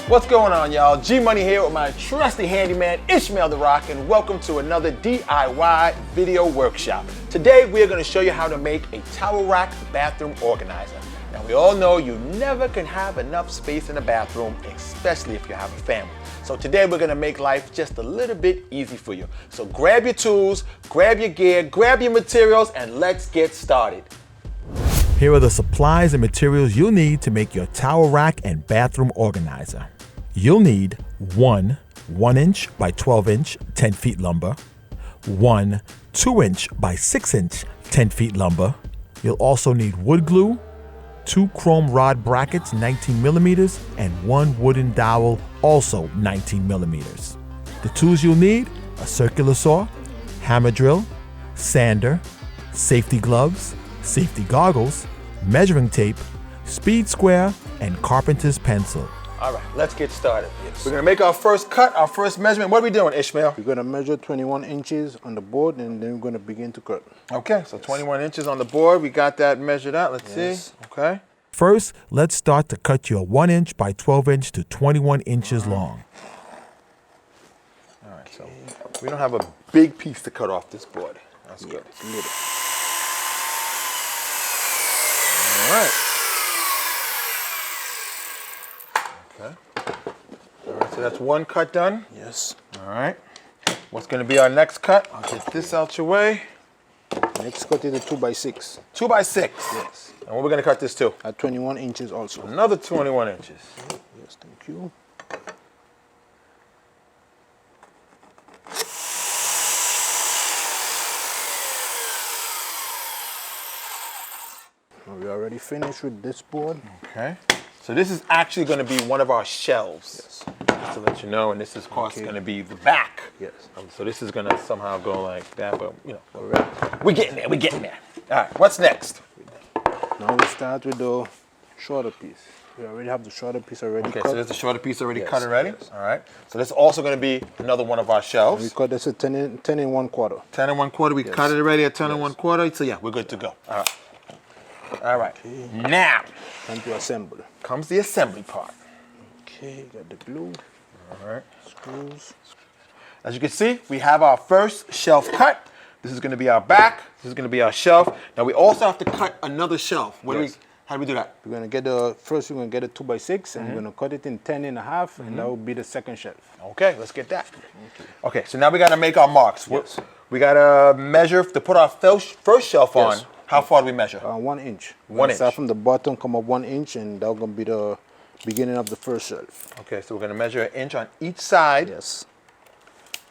What's going on, y'all? G Money here with my trusty handyman, Ishmael the Rock, and welcome to another DIY video workshop. Today, we are going to show you how to make a towel rack bathroom organizer. Now, we all know you never can have enough space in a bathroom, especially if you have a family. So today, we're going to make life just a little bit easy for you. So grab your tools, grab your gear, grab your materials, and let's get started. Here are the supplies and materials you'll need to make your towel rack and bathroom organizer. You'll need one 1-inch by 12-inch 10 feet lumber, one 2-inch by 6-inch 10 feet lumber. You'll also need wood glue, 2 chrome rod brackets 19 millimeters, and 1 wooden dowel also 19 millimeters. The tools you'll need: a circular saw, hammer drill, sander, safety gloves, safety goggles, measuring tape, speed square, and carpenter's pencil. All right, let's get started. Yes. We're gonna make our first cut, our first measurement. What are we doing, Ishmael? We're gonna measure 21 inches on the board, and then we're gonna begin to cut. Okay, so 21 inches on the board. We got that measured out. Let's see. Okay. First, let's start to cut your 1-inch by 12-inch to 21 inches long. All right, so we don't have a big piece to cut off this board. That's good. All right. Okay. All right, so that's one cut done. Yes. All right. What's going to be our next cut? I'll get this out your way. Next cut is a 2x6. 2x6. Yes. And what we're going to cut this to? At 21 inches also. Another 21 inches. Yes, thank you. We already finished with this board. Okay. So this is actually going to be one of our shelves. Yes. Just to let you know, and this is, of course, going to be the back. Yes. So this is going to somehow go like that, but, you know, we're getting there. We're getting there. All right, what's next? Now we start with the shorter piece. We already have the shorter piece already Okay, cut. so there's the shorter piece already Yes, cut already? yes. All right. So this is also going to be another one of our We shelves. cut this at 10 and 1/4. 10 and 1/4. We Yes. cut it already at 10 and Yes. 1/4. So yeah, we're good to go. All right. All right. Now Time to assemble. comes the assembly part. Okay, got the glue, All right. screws. As you can see, we have our first shelf cut. This is going to be our back. This is going to be our shelf. Now we also have to cut another shelf. Yes. How do we do that? We're gonna get we're gonna get a 2x6, and we're gonna cut it in 10 and a half, and that will be the second shelf. Okay, let's get that. Okay, so now we got to make our marks. Yes. We got to measure to put our first shelf on. Yes. How far do we measure? 1 inch. We're 1 gonna Start inch. from the bottom, come up 1 inch, and that's gonna be the beginning of the first shelf. Okay, so we're going to measure 1 inch on each side. Yes.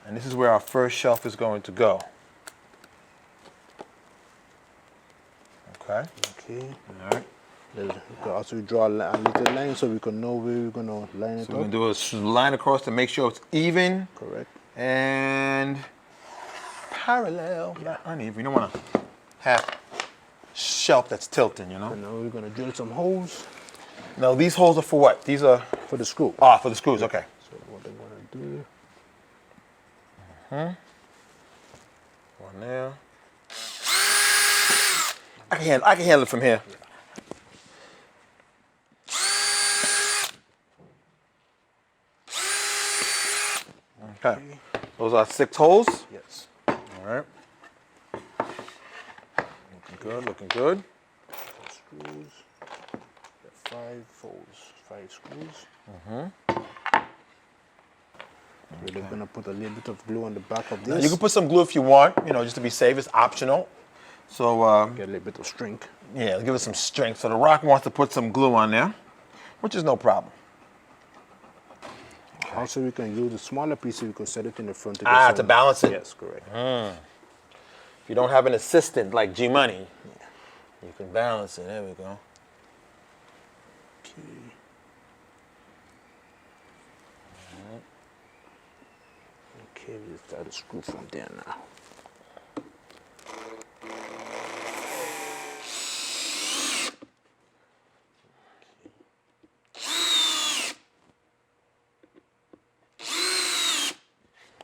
And this is where our first shelf is going to go. Okay. Okay. All right. We can also draw a little line so we can know where we're gonna line it So we're up. going to do a line across to make sure it's even Correct. and parallel. Not uneven. You don't want to have shelf that's tilting, you know? And now we're gonna drill some holes Now, these holes are for what? These are, for the screw. for the screws. Okay. So what I'm gonna do? One there. I can handle it from here. Okay. Those are 6 holes. Yes. All right. Looking good, looking good. Screws. Got 5 holes, 5 screws. We're gonna put a little bit of glue on the back of Now, this. you can put some glue if you want, you know, just to be safe. It's optional. So, Get a little bit of strength. yeah, give it some strength. So the Rock wants to put some glue on there, which is no problem. Also, we can use the smaller piece. We can set it in the front. To balance it. Yes, correct. If you don't have an assistant like G Money, you can balance it. There we go. Okay. Okay, we start to screw from there now.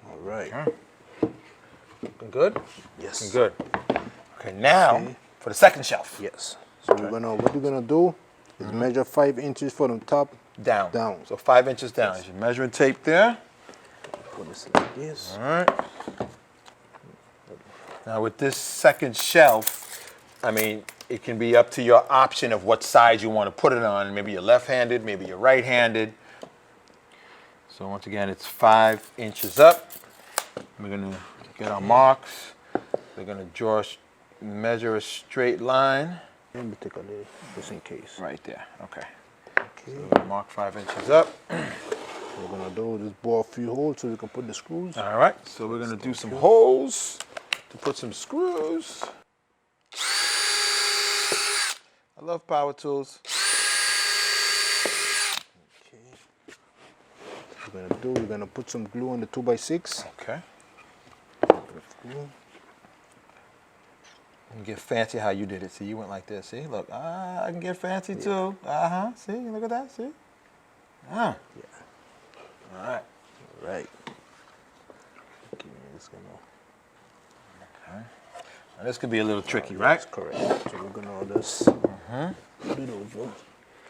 All right. Okay. Looking good? Yes. Looking good. Okay, now for the second shelf. Yes. So what we're gonna do is measure 5 inches from the top Down. down. So 5 inches down. There's your measuring tape there. Put this like this. All right. Now with this second shelf, I mean, it can be up to your option of what side you want to put it on. Maybe you're left-handed, maybe you're right-handed. So once again, it's 5 inches up. We're gonna get our marks. We're gonna measure a straight line. Let me take a little, just in case. Right there, okay. Okay. So mark 5 inches up. We're gonna do this bore a few holes so we can put the screws. All right, so we're gonna do some holes to put some screws. I love power tools. Okay. We're gonna put some glue on the 2x6. Okay. Glue. You can get fancy how you did it. See, you went like this. See, look, I can get fancy too. See, look at that. See. Yeah. All right. Right. Okay, it's gonna. Okay. Now this could be a little tricky, right? That's correct. So we're gonna just put it over.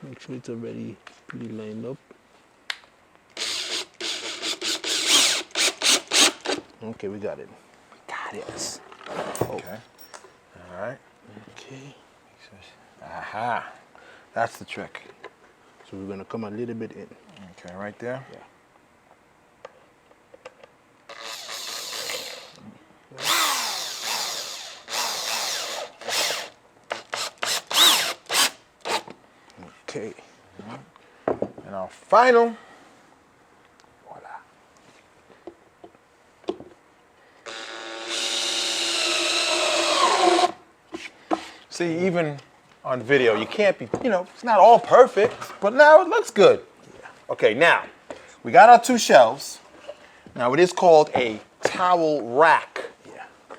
Make sure it's already pretty lined up. Okay, we got it. Yes. Okay. All right. Okay. Aha. That's the trick. So we're gonna come a little bit in. Okay, right there. Yeah. Okay. And our final. Voila. See, even on video, you can't be, it's not all perfect, but now it looks good. Okay, now, we got our 2 shelves. Now, it is called a towel rack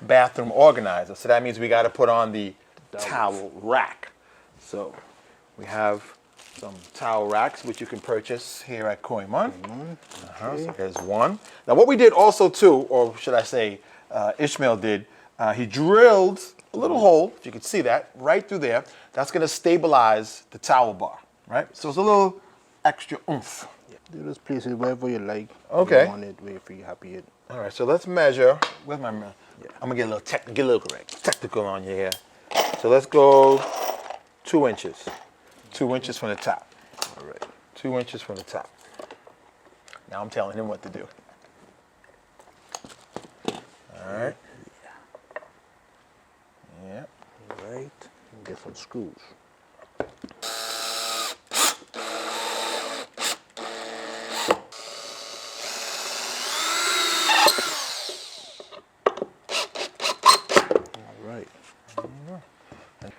bathroom organizer. So that means we got to put on the towel rack. So we have some towel racks, which you can purchase here at Koiman. So there's one. Now, what we did also, too, or should I say, Ishmael did, he drilled a little hole, if you can see that, right through there. That's going to stabilize the towel bar, right? So it's a little extra oomph. Do this place it wherever you like. Okay. You want it, wherever you're happy it. All right, so let's measure. Where's my? I'm gonna get a little technical on you here. So let's go 2 inches. 2 inches from the top. All right. 2 inches from the top. Now I'm telling him what to do. All right. Yeah. All right. And get some screws.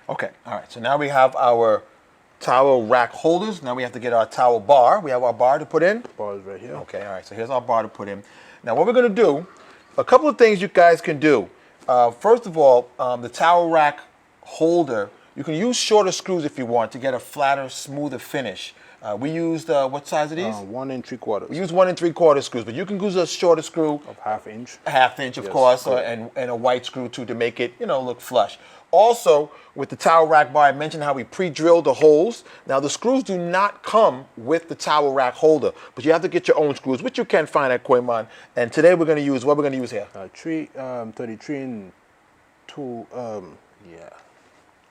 Okay, all right, so now we have our towel rack holders. Now we have to get our towel bar. We have our bar to put in. Bars right here. Okay, all right, so here's our bar to put in. Now what we're gonna do, a couple of things you guys can do. First of all, the towel rack holder, you can use shorter screws if you want to get a flatter, smoother finish. We used, what size are these? 1 3/4. We use 1 3/4 screws, but you can use a shorter screw. Of 1/2 inch. A 1/2 inch, of Yes, course, correct. and a white screw too to make it, look flush. Also, with the towel rack bar, I mentioned how we pre-drilled the holes. Now, the screws do not come with the towel rack holder, but you have to get your own screws, which you can find at Koiman. And today we're going to use, what we're going to use here? 33 and 2,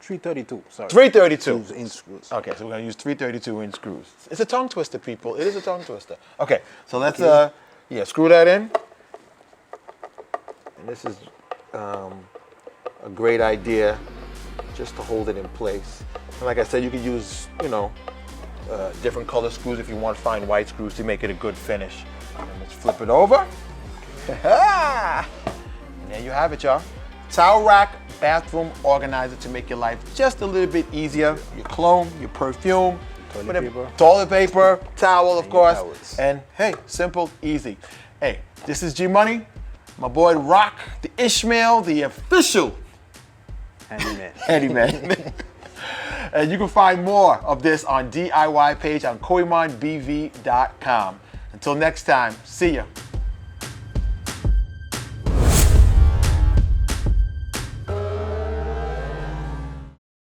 332, sorry. 332. Inch screws. Okay, so we're going to use 332 inch screws. It's a tongue twister, people. It is a tongue twister. Okay, so let's, screw that in. And this is a great idea just to hold it in place. And like I said, you could use, different color screws if you want to find white screws to make it a good finish. And let's flip it over. And there you have it, y'all. Towel rack bathroom organizer to make your life just a little bit easier. Your cologne, your perfume, toilet paper, towel, of course. Towels. And hey, simple, easy. Hey, this is G Money, my boy Rock, the Ishmael, the official handyman. And you can find more of this on DIY page on KoimanBV.com. Until next time, see ya.